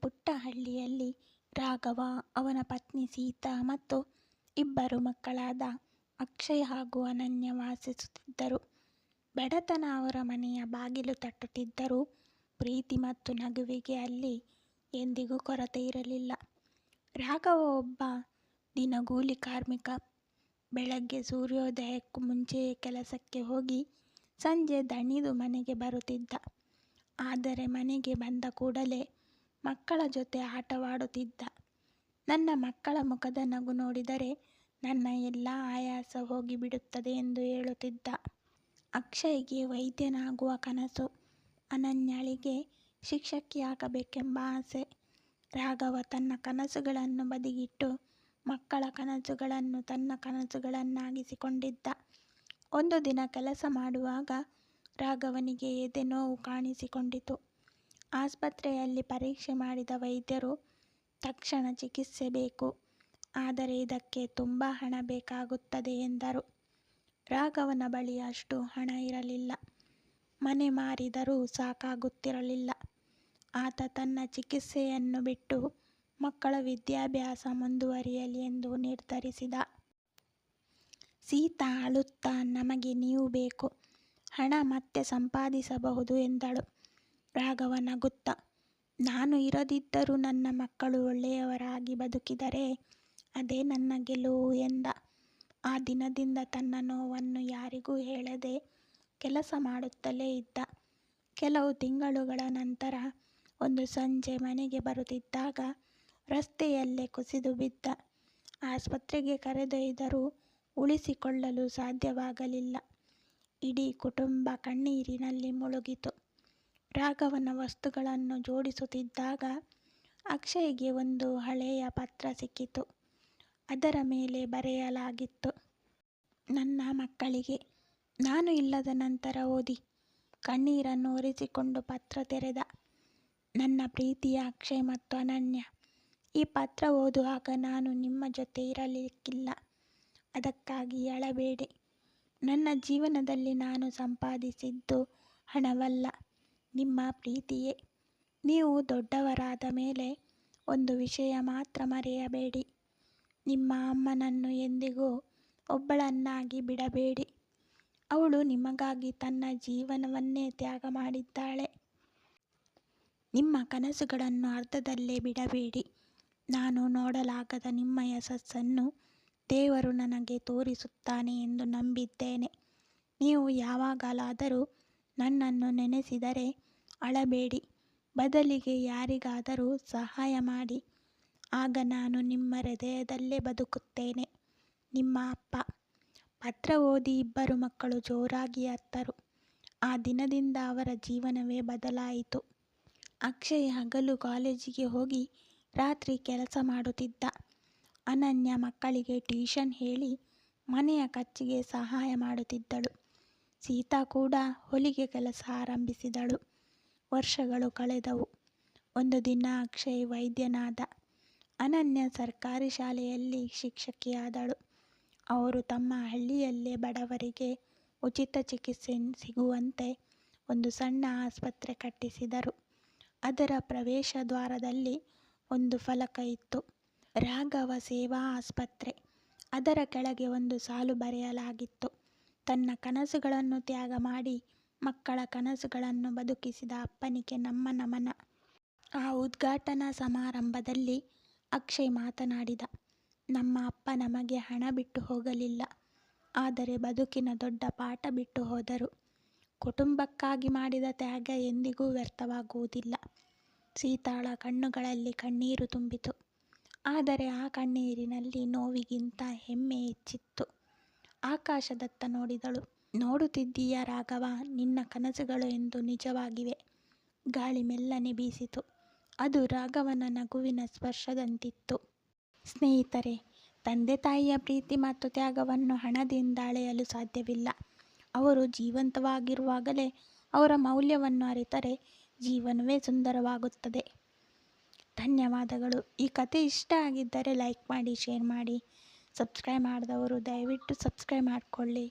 ಪುಟ್ಟ ಹಳ್ಳಿಯಲ್ಲಿ ರಾಘವ, ಅವನ ಪತ್ನಿ ಸೀತಾ ಮತ್ತು ಇಬ್ಬರು ಮಕ್ಕಳಾದ ಅಕ್ಷಯ್ ಹಾಗೂ ಅನನ್ಯ ವಾಸಿಸುತ್ತಿದ್ದರು. ಬಡತನ ಅವರ ಮನೆಯ ಬಾಗಿಲು ತಟ್ಟುತ್ತಿದ್ದರೂ ಪ್ರೀತಿ ಮತ್ತು ನಗುವಿಗೆ ಅಲ್ಲಿ ಎಂದಿಗೂ ಕೊರತೆ ಇರಲಿಲ್ಲ. ರಾಘವ ಒಬ್ಬ ದಿನಗೂಲಿ ಕಾರ್ಮಿಕ. ಬೆಳಗ್ಗೆ ಸೂರ್ಯೋದಯಕ್ಕೂ ಮುಂಚೆಯೇ ಕೆಲಸಕ್ಕೆ ಹೋಗಿ ಸಂಜೆ ದಣಿದು ಮನೆಗೆ ಬರುತ್ತಿದ್ದ. ಆದರೆ ಮನೆಗೆ ಬಂದ ಕೂಡಲೇ ಮಕ್ಕಳ ಜೊತೆ ಆಟವಾಡುತ್ತಿದ್ದ. ನನ್ನ ಮಕ್ಕಳ ಮುಖದ ನಗು ನೋಡಿದರೆ ನನ್ನ ಎಲ್ಲ ಆಯಾಸ ಹೋಗಿಬಿಡುತ್ತದೆ ಎಂದು ಹೇಳುತ್ತಿದ್ದ. ಅಕ್ಷಯ್ಗೆ ವೈದ್ಯನಾಗುವ ಕನಸು, ಅನನ್ಯಳಿಗೆ ಶಿಕ್ಷಕಿಯಾಗಬೇಕೆಂಬ ಆಸೆ. ರಾಘವ ತನ್ನ ಕನಸುಗಳನ್ನು ಬದಿಗಿಟ್ಟು ಮಕ್ಕಳ ಕನಸುಗಳನ್ನು ತನ್ನ ಕನಸುಗಳನ್ನಾಗಿಸಿಕೊಂಡಿದ್ದ. ಒಂದು ದಿನ ಕೆಲಸ ಮಾಡುವಾಗ ರಾಘವನಿಗೆ ಎದೆ ನೋವು ಕಾಣಿಸಿಕೊಂಡಿತು. ಆಸ್ಪತ್ರೆಯಲ್ಲಿ ಪರೀಕ್ಷೆ ಮಾಡಿದ ವೈದ್ಯರು ತಕ್ಷಣ ಚಿಕಿತ್ಸೆ ಬೇಕು, ಆದರೆ ಇದಕ್ಕೆ ತುಂಬ ಹಣ ಬೇಕಾಗುತ್ತದೆ ಎಂದರು. ರಾಘವನ ಬಳಿ ಅಷ್ಟು ಹಣ ಇರಲಿಲ್ಲ. ಮನೆ ಮಾರಿದರೂ ಸಾಕಾಗುತ್ತಿರಲಿಲ್ಲ. ಆತ ತನ್ನ ಚಿಕಿತ್ಸೆಯನ್ನು ಬಿಟ್ಟು ಮಕ್ಕಳ ವಿದ್ಯಾಭ್ಯಾಸ ಮುಂದುವರಿಯಲಿ ಎಂದು ನಿರ್ಧರಿಸಿದ. ಸೀತಾ ಅಳುತ್ತಾ, ನಮಗೆ ನೀವು ಬೇಕು, ಹಣ ಮತ್ತೆ ಸಂಪಾದಿಸಬಹುದು ಎಂದಳು. ರಾಘವ ನಗುತ್ತಾ, ನಾನು ಇರದಿದ್ದರೂ ನನ್ನ ಮಕ್ಕಳು ಒಳ್ಳೆಯವರಾಗಿ ಬದುಕಿದರೆ ಅದೇ ನನ್ನ ಗೆಲುವು ಎಂದ. ಆ ದಿನದಿಂದ ತನ್ನ ನೋವನ್ನು ಯಾರಿಗೂ ಹೇಳದೆ ಕೆಲಸ ಮಾಡುತ್ತಲೇ ಇದ್ದ. ಕೆಲವು ತಿಂಗಳುಗಳ ನಂತರ ಒಂದು ಸಂಜೆ ಮನೆಗೆ ಬರುತ್ತಿದ್ದಾಗ ರಸ್ತೆಯಲ್ಲೇ ಕುಸಿದು ಬಿದ್ದ. ಆಸ್ಪತ್ರೆಗೆ ಕರೆದೊಯ್ದರೂ ಉಳಿಸಿಕೊಳ್ಳಲು ಸಾಧ್ಯವಾಗಲಿಲ್ಲ. ಇಡೀ ಕುಟುಂಬ ಕಣ್ಣೀರಿನಲ್ಲಿ ಮುಳುಗಿತು. ರಾಘವನ ವಸ್ತುಗಳನ್ನು ಜೋಡಿಸುತ್ತಿದ್ದಾಗ ಅಕ್ಷಯ್ಗೆ ಒಂದು ಹಳೆಯ ಪತ್ರ ಸಿಕ್ಕಿತು. ಅದರ ಮೇಲೆ ಬರೆಯಲಾಗಿತ್ತು, ನನ್ನ ಮಕ್ಕಳಿಗೆ. ನಾನು ಇಲ್ಲದ ನಂತರ ಓದಿ. ಕಣ್ಣೀರನ್ನು ಒರೆಸಿಕೊಂಡು ಪತ್ರ ತೆರೆದ. ನನ್ನ ಪ್ರೀತಿಯ ಅಕ್ಷಯ್ ಮತ್ತು ಅನನ್ಯ, ಈ ಪತ್ರ ಓದುವಾಗ ನಾನು ನಿಮ್ಮ ಜೊತೆ ಇರಲಿಕ್ಕಿಲ್ಲ. ಅದಕ್ಕಾಗಿ ಅಳಬೇಡಿ. ನನ್ನ ಜೀವನದಲ್ಲಿ ನಾನು ಸಂಪಾದಿಸಿದ್ದು ಹಣವಲ್ಲ, ನಿಮ್ಮ ಪ್ರೀತಿಯೇ. ನೀವು ದೊಡ್ಡವರಾದ ಮೇಲೆ ಒಂದು ವಿಷಯ ಮಾತ್ರ ಮರೆಯಬೇಡಿ, ನಿಮ್ಮ ಅಮ್ಮನನ್ನು ಎಂದಿಗೂ ಒಬ್ಬಳನ್ನಾಗಿ ಬಿಡಬೇಡಿ. ಅವಳು ನಿಮಗಾಗಿ ತನ್ನ ಜೀವನವನ್ನೇ ತ್ಯಾಗ ಮಾಡಿದ್ದಾಳೆ. ನಿಮ್ಮ ಕನಸುಗಳನ್ನು ಅರ್ಧದಲ್ಲೇ ಬಿಡಬೇಡಿ. ನಾನು ನೋಡಲಾಗದ ನಿಮ್ಮ ಯಶಸ್ಸನ್ನು ದೇವರು ನನಗೆ ತೋರಿಸುತ್ತಾನೆ ಎಂದು ನಂಬಿದ್ದೇನೆ. ನೀವು ಯಾವಾಗಲಾದರೂ ನನ್ನನ್ನು ನೆನೆಸಿದರೆ ಅಳಬೇಡಿ. ಬದಲಿಗೆ ಯಾರಿಗಾದರೂ ಸಹಾಯ ಮಾಡಿ. ಆಗ ನಾನು ನಿಮ್ಮ ಹೃದಯದಲ್ಲೇ ಬದುಕುತ್ತೇನೆ. ನಿಮ್ಮ ಅಪ್ಪ. ಪತ್ರ ಓದಿ ಇಬ್ಬರು ಮಕ್ಕಳು ಜೋರಾಗಿ ಅತ್ತರು. ಆ ದಿನದಿಂದ ಅವರ ಜೀವನವೇ ಬದಲಾಯಿತು. ಅಕ್ಷಯ್ ಹಗಲು ಕಾಲೇಜಿಗೆ ಹೋಗಿ ರಾತ್ರಿ ಕೆಲಸ ಮಾಡುತ್ತಿದ್ದ. ಅನನ್ಯ ಮಕ್ಕಳಿಗೆ ಟ್ಯೂಷನ್ ಹೇಳಿ ಮನೆಯ ಖರ್ಚಿಗೆ ಸಹಾಯ ಮಾಡುತ್ತಿದ್ದಳು. ಸೀತಾ ಕೂಡ ಹೊಲಿಗೆ ಕೆಲಸ ಆರಂಭಿಸಿದಳು. ವರ್ಷಗಳು ಕಳೆದವು. ಒಂದು ದಿನ ಅಕ್ಷಯ್ ವೈದ್ಯನಾದ. ಅನನ್ಯ ಸರ್ಕಾರಿ ಶಾಲೆಯಲ್ಲಿ ಶಿಕ್ಷಕಿಯಾದಳು. ಅವರು ತಮ್ಮ ಹಳ್ಳಿಯಲ್ಲೇ ಬಡವರಿಗೆ ಉಚಿತ ಚಿಕಿತ್ಸೆ ಸಿಗುವಂತೆ ಒಂದು ಸಣ್ಣ ಆಸ್ಪತ್ರೆ ಕಟ್ಟಿಸಿದರು. ಅದರ ಪ್ರವೇಶ ದ್ವಾರದಲ್ಲಿ ಒಂದು ಫಲಕ ಇತ್ತು, ರಾಘವ ಸೇವಾ ಆಸ್ಪತ್ರೆ. ಅದರ ಕೆಳಗೆ ಒಂದು ಸಾಲು ಬರೆಯಲಾಗಿತ್ತು, ತನ್ನ ಕನಸುಗಳನ್ನು ತ್ಯಾಗ ಮಾಡಿ ಮಕ್ಕಳ ಕನಸುಗಳನ್ನು ಬದುಕಿಸಿದ ಅಪ್ಪನಿಗೆ ನಮ್ಮ ನಮನ. ಆ ಉದ್ಘಾಟನಾ ಸಮಾರಂಭದಲ್ಲಿ ಅಕ್ಷಯ್ ಮಾತನಾಡಿದ, ನಮ್ಮ ಅಪ್ಪ ನಮಗೆ ಹಣ ಬಿಟ್ಟು ಹೋಗಲಿಲ್ಲ, ಆದರೆ ಬದುಕಿನ ದೊಡ್ಡ ಪಾಠ ಬಿಟ್ಟು ಹೋದರು. ಕುಟುಂಬಕ್ಕಾಗಿ ಮಾಡಿದ ತ್ಯಾಗ ಎಂದಿಗೂ ವ್ಯರ್ಥವಾಗುವುದಿಲ್ಲ. ಸೀತಾಳ ಕಣ್ಣುಗಳಲ್ಲಿ ಕಣ್ಣೀರು ತುಂಬಿತು. ಆದರೆ ಆ ಕಣ್ಣೀರಿನಲ್ಲಿ ನೋವಿಗಿಂತ ಹೆಮ್ಮೆ ಹೆಚ್ಚಿತ್ತು. ಆಕಾಶದತ್ತ ನೋಡಿದಳು. ನೋಡುತ್ತಿದ್ದೀಯ ರಾಘವ, ನಿನ್ನ ಕನಸುಗಳು ಎಂದು ನಿಜವಾಗಿವೆ. ಗಾಳಿ ಮೆಲ್ಲನೆ ಬೀಸಿತು. ಅದು ರಾಘವನ ನಗುವಿನ ಸ್ಪರ್ಶದಂತಿತ್ತು. ಸ್ನೇಹಿತರೆ, ತಂದೆ ತಾಯಿಯ ಪ್ರೀತಿ ಮತ್ತು ತ್ಯಾಗವನ್ನು ಹಣದಿಂದ ಅಳೆಯಲು ಸಾಧ್ಯವಿಲ್ಲ. ಅವರು ಜೀವಂತವಾಗಿರುವಾಗಲೇ ಅವರ ಮೌಲ್ಯವನ್ನು ಅರಿತರೆ ಜೀವನವೇ ಸುಂದರವಾಗುತ್ತದೆ. ಧನ್ಯವಾದಗಳು. ಈ ಕತೆ ಇಷ್ಟ ಆಗಿದ್ದರೆ ಲೈಕ್ ಮಾಡಿ, ಶೇರ್ ಮಾಡಿ. ಸಬ್ಸ್ಕ್ರೈಬ್ ಮಾಡದವರು ದಯವಿಟ್ಟು ಸಬ್ಸ್ಕ್ರೈಬ್ ಮಾಡಿಕೊಳ್ಳಿ.